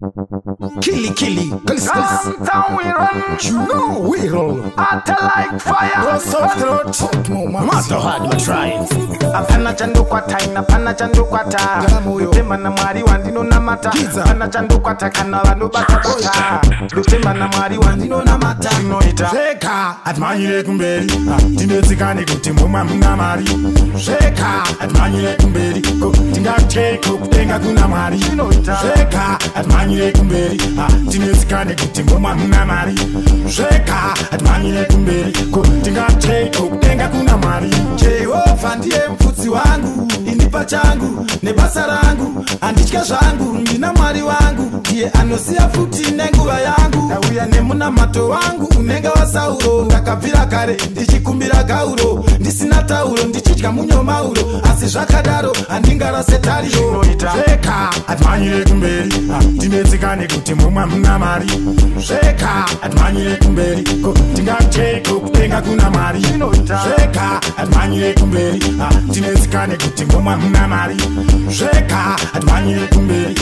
Killy. Downtown we run. You know we roll. Atta like fire. No soft throat. No matter hard you trying. Apana chandu kwa taina, apana chandu kwa ta. Lutemba na mwari wandino na mata. Apana chandu kwa ta kana wanu bata bata. Lutemba na mwari wandino na mata. Inoita. Sheka atmanyire kumberi. Tinetsikane kuti mumwa muna mari. Sheka atmanyire kumberi. Tingacheko kutenga kuna mari. Inoita. Sheka atmanyire kumberi. Tinetsikane kuti mumwa muna mari. Sheka atmanyire kumberi. Tingacheko kutenga kuna mari. Jehova ndiye mfudzi wangu, indipa changu nebasa rangu, anditya zvangu, ndina mwari wangu, ndiye anoziya futi nenguva yangu. Ndauya nemunamato wangu unenge wa Sauro, ndakabvira kare ndichikumbira gauro, ndisina tauro ndichidya munyomauro, asi zvakadaro handingarase tariro. Sheka atmanyire kumberi, tinetsikane kuti mumwa muna mari. Sheka atmanyire kumberi, tingacheko kutenga kuna mari. Sheka atmanyire kumberi, tinetsikane kuti mumwa muna mari. Sheka atmanyire kumberi,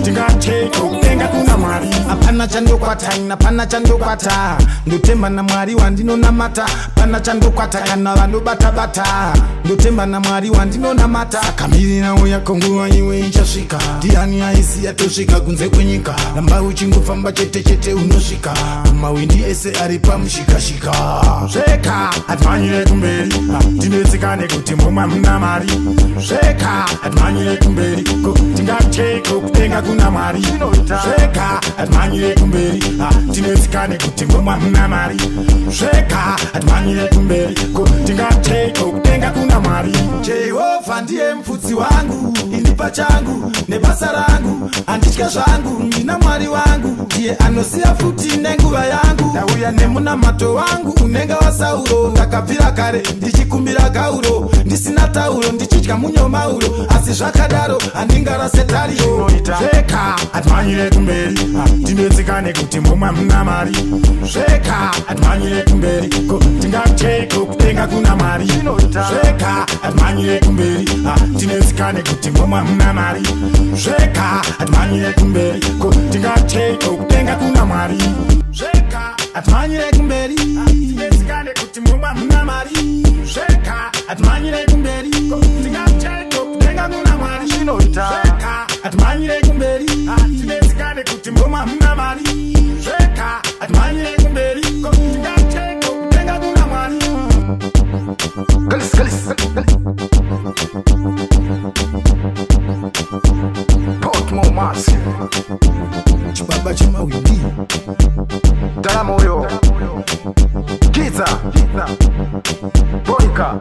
tingacheko kutenga kuna mari. Apana chandokwata ina pana chandokwata, ndotemba na mwari wandino na mata. Pana chandokwata kana vanobata bata, ndotemba na mwari wandino na mata. Kamiri nawo yakonguwa iwe ichasvika, ndiani aisiya tosvika kunze kwenyika. Namba uchingofamba chete unosvika, mawindi ese ari pamushikashika. Sheka atmanyire kumberi, tinetsikane kuti mumwa muna mari. Sheka atmanyire kumberi, tingacheko kutenga kuna mari. Sheka atmanyire kumberi, tinetsikane kuti mumwa muna mari. Sheka atmanyire kumberi, tingacheko kutenga kuna mari. Jehova ndiye mfudzi wangu, indipa changu nebasa rangu, anditya zvangu, ndina mwari wangu, ndiye anoziya futi nenguva yangu. Ndauya nemunamato wangu unenge wa Sauro, ndakabvira kare ndichikumbira gauro, ndisina tauro ndichidya munyomauro, asi zvakadaro handingarase tariro. Sheka atmanyire kumberi, tinetsikane kuti mumwa muna mari. Sheka atmanyire kumberi, tingacheko kutenga kuna mari. Sheka atmanyire kumberi, tinetsikane kuti mumwa muna mari. Sheka atmanyire kumberi, tingacheko kutenga kuna mari. Sheka atmanyire kumberi, tinetsikane kuti mumwa muna mari. Sheka atmanyire kumberi, tingacheko kutenga kuna mari. Sheka atmanyire kumberi, tinetsikane kuti mumwa muna mari. Sheka atmanyire kumberi, tingacheko kutenga kuna mari. Portmore Massive. Chibaba chimawindi Dalamoyo. Kiza. Boyka.